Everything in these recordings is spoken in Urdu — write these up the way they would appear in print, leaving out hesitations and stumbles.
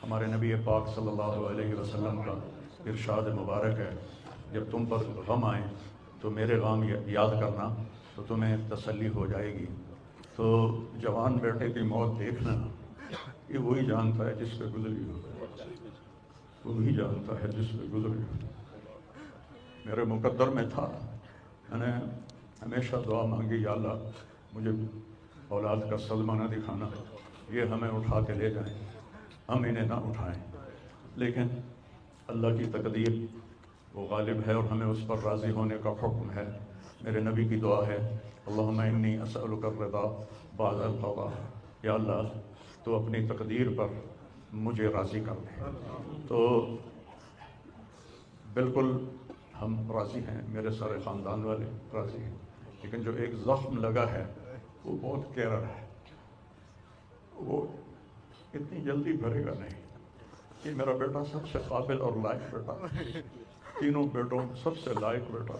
ہمارے نبی پاک صلی اللہ علیہ وسلم کا ارشاد مبارک ہے، جب تم پر غم آئے تو میرے غم یاد کرنا تو تمہیں تسلی ہو جائے گی۔ تو جوان بیٹے کی موت دیکھنا یہ وہی جانتا ہے جس پہ گزری ہو، وہی جانتا ہے جس پہ گزری ہو۔ میرے مقدر میں تھا، میں نے ہمیشہ دعا مانگی، یا اللہ مجھے اولاد کا صدمہ نہ دکھانا، یہ ہمیں اٹھا کے لے جائیں، ہم انہیں نہ اٹھائیں، لیکن اللہ کی تقدیر وہ غالب ہے اور ہمیں اس پر راضی ہونے کا حکم ہے۔ میرے نبی کی دعا ہے، اللہم انی اسألک الرضا بعد القضاء، یا اللہ تو اپنی تقدیر پر مجھے راضی کر دے۔ تو بالکل ہم راضی ہیں، میرے سارے خاندان والے راضی ہیں، لیکن جو ایک زخم لگا ہے وہ بہت گہرا ہے، وہ اتنی جلدی بھرے گا نہیں۔ یہ میرا بیٹا سب سے قابل اور لائق بیٹا، تینوں بیٹوں سب سے لائق بیٹا،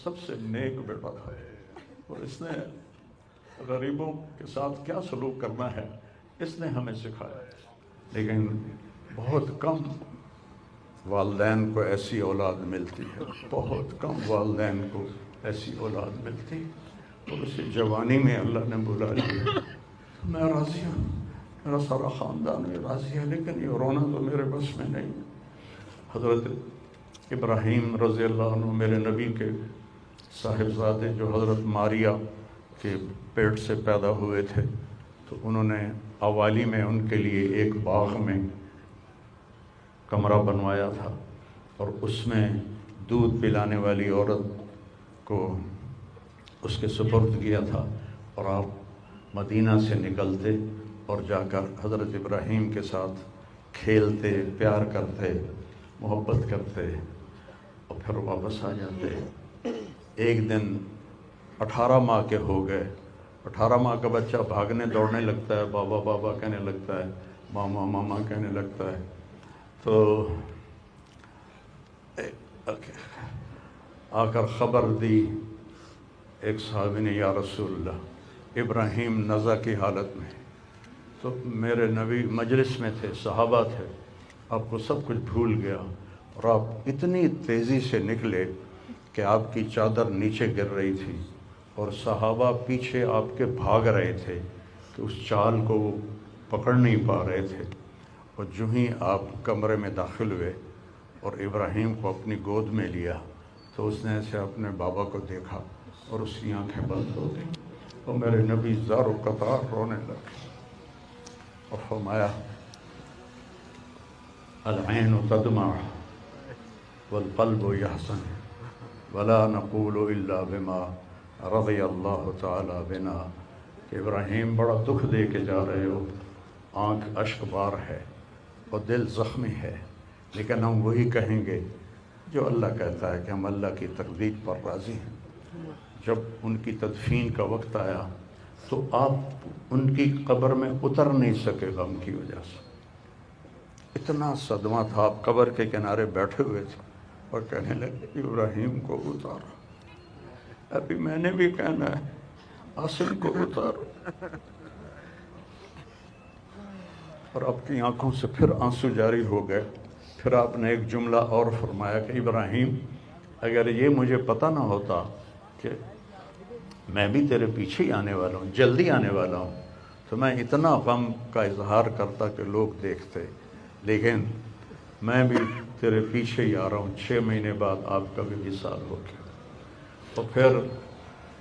سب سے نیک بیٹا تھا، اور اس نے غریبوں کے ساتھ کیا سلوک کرنا ہے اس نے ہمیں سکھایا۔ لیکن بہت کم والدین کو ایسی اولاد ملتی ہے، بہت کم والدین کو ایسی اولاد ملتی، اور اسی جوانی میں اللہ نے بلا لیا۔ میں راضی ہوں، میرا سارا خاندان بھی راضی ہے، لیکن یہ رونا تو میرے بس میں نہیں۔ حضرت ابراہیم رضی اللہ عنہ میرے نبی کے صاحبزادے جو حضرت ماریہ کے پیٹ سے پیدا ہوئے تھے، تو انہوں نے اوالی میں ان کے لیے ایک باغ میں کمرہ بنوایا تھا، اور اس میں دودھ پلانے والی عورت کو اس کے سپرد کیا تھا، اور آپ مدینہ سے نکلتے اور جا کر حضرت ابراہیم کے ساتھ کھیلتے، پیار کرتے، محبت کرتے، اور پھر واپس آ جاتے۔ ایک دن 18 ماہ کے ہو گئے، 18 ماہ کا بچہ بھاگنے دوڑنے لگتا ہے، بابا بابا کہنے لگتا ہے، ماما ماما کہنے لگتا ہے۔ تو آ کر خبر دی ایک صحابی نے، یا رسول اللہ ابراہیم نزع کی حالت میں۔ تو میرے نبی مجلس میں تھے، صحابہ تھے، آپ کو سب کچھ بھول گیا، اور آپ اتنی تیزی سے نکلے کہ آپ کی چادر نیچے گر رہی تھی، اور صحابہ پیچھے آپ کے بھاگ رہے تھے کہ اس چال کو وہ پکڑ نہیں پا رہے تھے۔ اور جو ہی آپ کمرے میں داخل ہوئے اور ابراہیم کو اپنی گود میں لیا، تو اس نے ایسے اپنے بابا کو دیکھا اور اس کی آنکھیں بند ہو گئیں، اور میرے نبی زار و قطار رونے لگے، اور فرمایا العین تدمع والقلب یحزن ولا نقول الا بما رضی اللہ تعالی بنا، کہ ابراہیم بڑا دکھ دے کے جا رہے ہو، آنکھ اشک بار ہے اور دل زخمی ہے، لیکن ہم وہی کہیں گے جو اللہ کہتا ہے کہ ہم اللہ کی تقدیر پر راضی ہیں۔ جب ان کی تدفین کا وقت آیا تو آپ ان کی قبر میں اتر نہیں سکے غم کی وجہ سے، اتنا صدمہ تھا، آپ قبر کے کنارے بیٹھے ہوئے تھے اور کہنے لگے ابراہیم کو اتارو، ابھی میں نے بھی کہنا ہے عاصم کو اتارو، اور آپ کی آنکھوں سے پھر آنسو جاری ہو گئے۔ پھر آپ نے ایک جملہ اور فرمایا کہ ابراہیم اگر یہ مجھے پتہ نہ ہوتا کہ میں بھی تیرے پیچھے ہی آنے والا ہوں، جلدی آنے والا ہوں، تو میں اتنا غم کا اظہار کرتا کہ لوگ دیکھتے، لیکن میں بھی تیرے پیچھے ہی آ رہا ہوں، 6 مہینے بعد آپ کا بھی وصال ہو گیا۔ تو پھر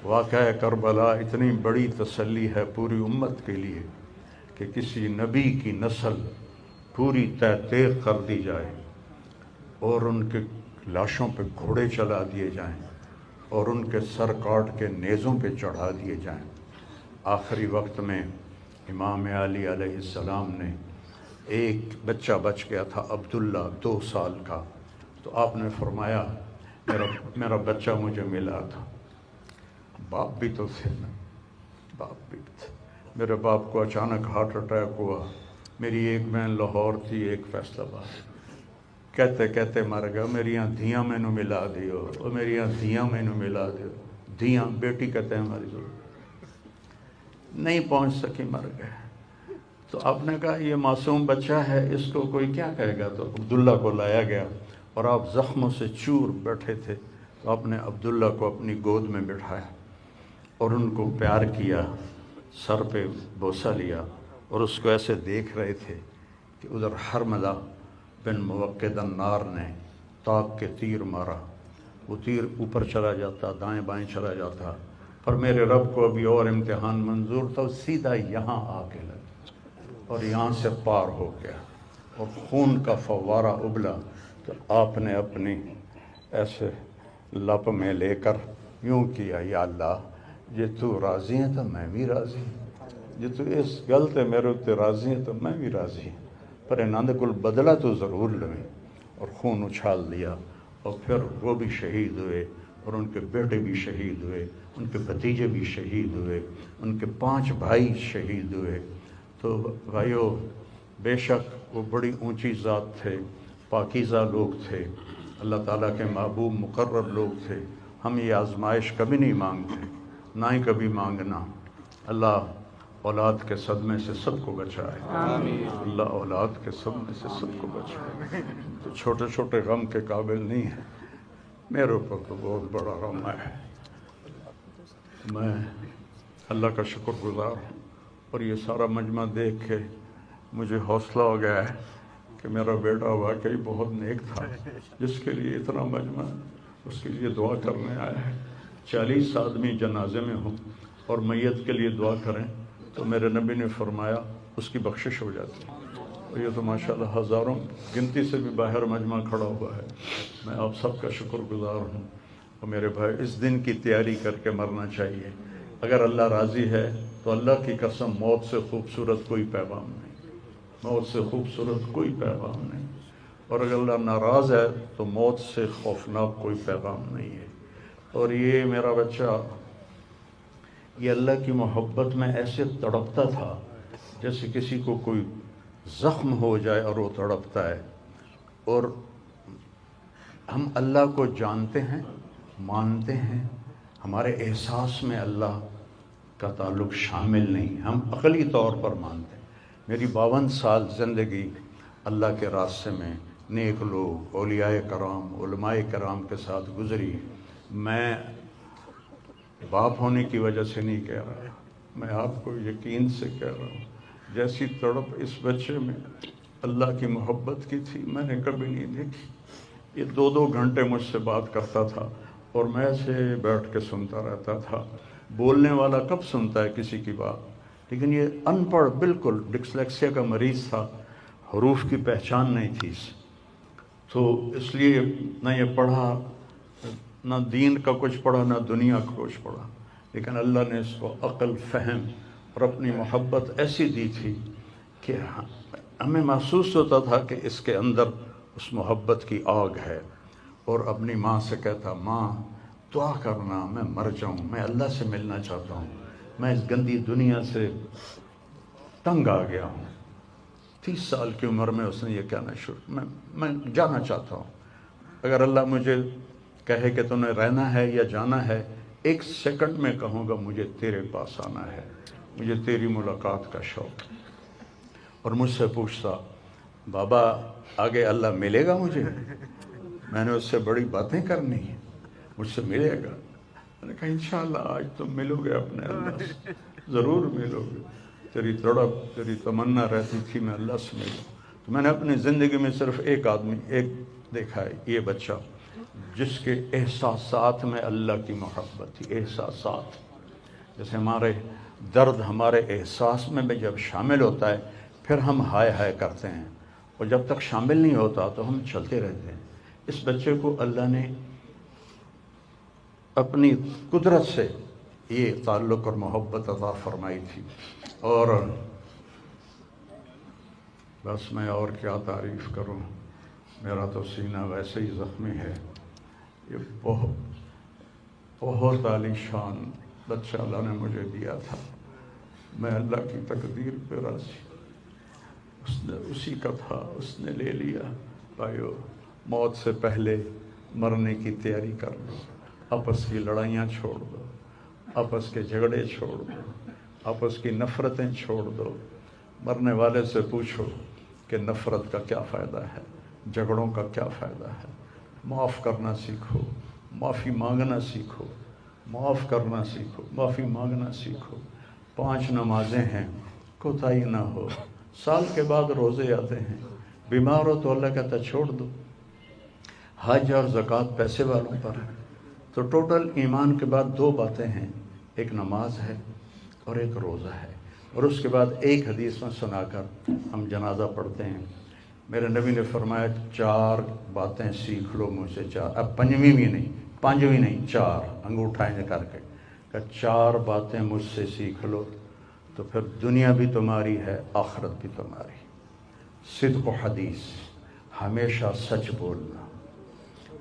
واقعہ کربلا اتنی بڑی تسلی ہے پوری امت کے لیے کہ کسی نبی کی نسل پوری تیغ کر دی جائے، اور ان کے لاشوں پہ گھوڑے چلا دیے جائیں، اور ان کے سر کاٹ کے نیزوں پہ چڑھا دیے جائیں۔ آخری وقت میں امام علی علیہ السلام نے، ایک بچہ بچ گیا تھا عبداللہ 2 سال کا، تو آپ نے فرمایا میرا بچہ مجھے ملا تھا، باپ بھی تو تھے نا، باپ بھی تھے۔ میرے باپ کو اچانک ہارٹ اٹیک ہوا، میری ایک بہن لاہور تھی، ایک فیصل آباد، کہتے کہتے مر گیا، میریاں دھیاں مینوں ملا دیو، اور میریاں دھیاں مینوں ملا دیو، دھیاں بیٹی کہتے ہیں ہماری ضرورت نہیں پہنچ سکی، مر گئے۔ تو آپ نے کہا یہ معصوم بچہ ہے، اس کو کوئی کیا کہے گا؟ تو عبداللہ کو لایا گیا اور آپ زخموں سے چور بیٹھے تھے، تو آپ نے عبداللہ کو اپنی گود میں بٹھایا اور ان کو پیار کیا، سر پہ بوسہ لیا، اور اس کو ایسے دیکھ رہے تھے کہ ادھر حرملہ بن موقد النار نے تاک کے تیر مارا، وہ تیر اوپر چلا جاتا، دائیں بائیں چلا جاتا، پر میرے رب کو ابھی اور امتحان منظور تھا، سیدھا یہاں آ کے لگا اور یہاں سے پار ہو گیا اور خون کا فوارہ ابلا۔ تو آپ نے اپنی ایسے لپ میں لے کر یوں کیا، یا اللہ جے تو راضی ہے تو میں بھی راضی ہوں، جے تو اس گل تے میرے تے راضی ہے تو میں بھی راضی ہوں، پر انہاں دے کول بدلہ تو ضرور لویں۔ اور خون اچھال دیا، اور پھر وہ بھی شہید ہوئے اور ان کے بیٹے بھی شہید ہوئے، ان کے بھتیجے بھی شہید ہوئے، ان کے 5 بھائی شہید ہوئے۔ تو بھائیو، بے شک وہ بڑی اونچی ذات تھے، پاکیزہ لوگ تھے، اللہ تعالیٰ کے محبوب مقرب لوگ تھے۔ ہم یہ آزمائش کبھی نہیں مانگتے، نہ ہی کبھی مانگنا۔ اللہ اولاد کے صدمے سے سب کو بچائے، اللہ اولاد کے صدمے سے سب کو بچائے۔ تو چھوٹے چھوٹے غم کے قابل نہیں ہے، میرے اوپر تو بہت بڑا غم ہے۔ میں اللہ کا شکر گزار ہوں، اور یہ سارا مجمع دیکھ کے مجھے حوصلہ ہو گیا ہے کہ میرا بیٹا واقعی بہت نیک تھا، جس کے لیے اتنا مجمع اس کے لیے دعا کرنے آیا ہے۔ 40 آدمی جنازے میں ہوں اور میت کے لیے دعا کریں تو میرے نبی نے فرمایا اس کی بخشش ہو جاتی ہے۔ اور یہ تو ماشاءاللہ ہزاروں گنتی سے بھی باہر مجمع کھڑا ہوا ہے۔ میں آپ سب کا شکر گزار ہوں، اور میرے بھائی اس دن کی تیاری کر کے مرنا چاہیے۔ اگر اللہ راضی ہے تو اللہ کی قسم موت سے خوبصورت کوئی پیغام نہیں، موت سے خوبصورت کوئی پیغام نہیں، اور اگر اللہ ناراض ہے تو موت سے خوفناک کوئی پیغام نہیں ہے۔ اور یہ میرا بچہ یہ اللہ کی محبت میں ایسے تڑپتا تھا جیسے کسی کو کوئی زخم ہو جائے اور وہ تڑپتا ہے۔ اور ہم اللہ کو جانتے ہیں، مانتے ہیں، ہمارے احساس میں اللہ کا تعلق شامل نہیں، ہم عقلی طور پر مانتے ہیں۔ میری 52 سال زندگی اللہ کے راستے میں نیک لوگ، اولیاء کرام، علماء کرام کے ساتھ گزری۔ میں باپ ہونے کی وجہ سے نہیں کہہ رہا، میں آپ کو یقین سے کہہ رہا ہوں، جیسی تڑپ اس بچے میں اللہ کی محبت کی تھی میں نے کبھی نہیں دیکھی۔ یہ 2 گھنٹے مجھ سے بات کرتا تھا اور میں ایسے بیٹھ کے سنتا رہتا تھا۔ بولنے والا کب سنتا ہے کسی کی بات، لیکن یہ ان پڑھ، بالکل ڈسلیکسیا کا مریض تھا، حروف کی پہچان نہیں تھی اسے، تو اس لیے نہ یہ پڑھا، نہ دین کا کچھ پڑھا، نہ دنیا کا کچھ پڑھا، لیکن اللہ نے اس کو عقل، فہم اور اپنی محبت ایسی دی تھی کہ ہمیں محسوس ہوتا تھا کہ اس کے اندر اس محبت کی آگ ہے۔ اور اپنی ماں سے کہتا، ماں دعا کرنا میں مر جاؤں، میں اللہ سے ملنا چاہتا ہوں، میں اس گندی دنیا سے تنگ آ گیا ہوں۔ 30 سال کی عمر میں اس نے یہ کہنا شروع، میں جانا چاہتا ہوں، اگر اللہ مجھے کہے کہ تمہیں رہنا ہے یا جانا ہے، 1 سیکنڈ میں کہوں گا مجھے تیرے پاس آنا ہے، مجھے تیری ملاقات کا شوق ہے۔ اور مجھ سے پوچھتا، بابا آگے اللہ ملے گا مجھے؟ میں نے اس سے بڑی باتیں کرنی ہیں، مجھ سے ملے گا؟ میں نے کہا انشاءاللہ آج تم ملو گے اپنے اللہ سے، ضرور ملو گے، تیری تڑپ، تیری تمنا رہتی تھی میں اللہ سے ملوں۔ تو میں نے اپنی زندگی میں صرف ایک آدمی دیکھا ہے، یہ بچہ جس کے احساسات میں اللہ کی محبت تھی۔ احساسات جیسے ہمارے درد ہمارے احساس میں بھی جب شامل ہوتا ہے پھر ہم ہائے ہائے کرتے ہیں، اور جب تک شامل نہیں ہوتا تو ہم چلتے رہتے ہیں۔ اس بچے کو اللہ نے اپنی قدرت سے یہ تعلق اور محبت عطا فرمائی تھی، اور بس میں اور کیا تعریف کروں، میرا تو سینہ ویسے ہی زخمی ہے۔ یہ بہت عالیشان بچہ اللہ نے مجھے دیا تھا، میں اللہ کی تقدیر پہ راضی، اس نے اسی کا تھا، اس نے لے لیا۔ بھائیو، موت سے پہلے مرنے کی تیاری کر لو، آپس کی لڑائیاں چھوڑ دو، آپس کے جھگڑے چھوڑ دو، آپس کی نفرتیں چھوڑ دو، مرنے والے سے پوچھو کہ نفرت کا کیا فائدہ ہے، جھگڑوں کا کیا فائدہ ہے۔ معاف کرنا سیکھو، معافی مانگنا سیکھو، معاف کرنا سیکھو، معافی مانگنا سیکھو۔ 5 نمازیں ہیں، کوتاہی نہ ہو۔ سال کے بعد روزے آتے ہیں، بیمار ہو تو اللہ کہتا ہے چھوڑ دو۔ حج اور زکوٰۃ پیسے والوں پر ہے۔ تو ٹوٹل ایمان کے بعد 2 باتیں ہیں، ایک نماز ہے اور ایک روزہ ہے۔ اور اس کے بعد ایک حدیث میں سنا کر ہم جنازہ پڑھتے ہیں۔ میرے نبی نے فرمایا 4 باتیں سیکھ لو مجھ سے، 4، اب 5ویں بھی نہیں، 5ویں نہیں، 4 انگوٹھا کر کے کہ 4 باتیں مجھ سے سیکھ لو تو پھر دنیا بھی تمہاری ہے، آخرت بھی تمہاری۔ صدق و حدیث، ہمیشہ سچ بولنا،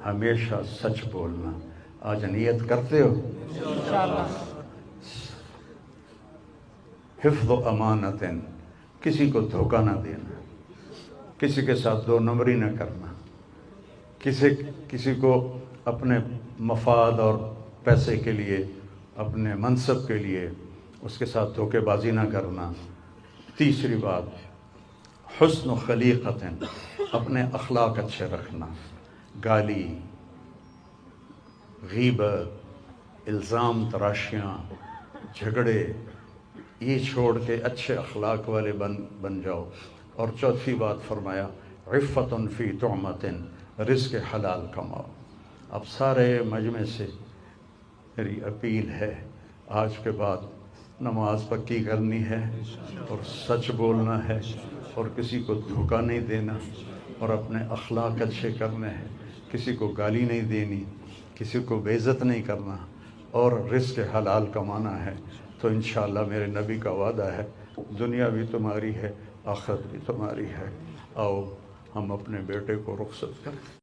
ہمیشہ سچ بولنا۔ آج نیت کرتے ہو؟ انشاءاللہ۔ حفظ و امانت، کسی کو دھوکہ نہ دینا، کسی کے ساتھ 2 نمبری نہ کرنا، کسی کو اپنے مفاد اور پیسے کے لیے، اپنے منصب کے لیے اس کے ساتھ دھوکے بازی نہ کرنا۔ تیسری بات، حسن و خلیقت، اپنے اخلاق اچھے رکھنا، گالی، غیبت، الزام تراشیاں، جھگڑے، یہ چھوڑ کے اچھے اخلاق والے بن جاؤ۔ اور چوتھی بات فرمایا عفت فی طعمت، رزق حلال کماؤ۔ اب سارے مجمع سے میری اپیل ہے، آج کے بعد نماز پکی کرنی ہے اور سچ بولنا ہے اور کسی کو دھوکہ نہیں دینا اور اپنے اخلاق اچھے کرنے ہیں، کسی کو گالی نہیں دینی، کسی کو بے عزت نہیں کرنا اور رزق حلال کمانا ہے۔ تو انشاءاللہ میرے نبی کا وعدہ ہے دنیا بھی تمہاری ہے، آخرت بھی تمہاری ہے۔ آؤ ہم اپنے بیٹے کو رخصت کریں۔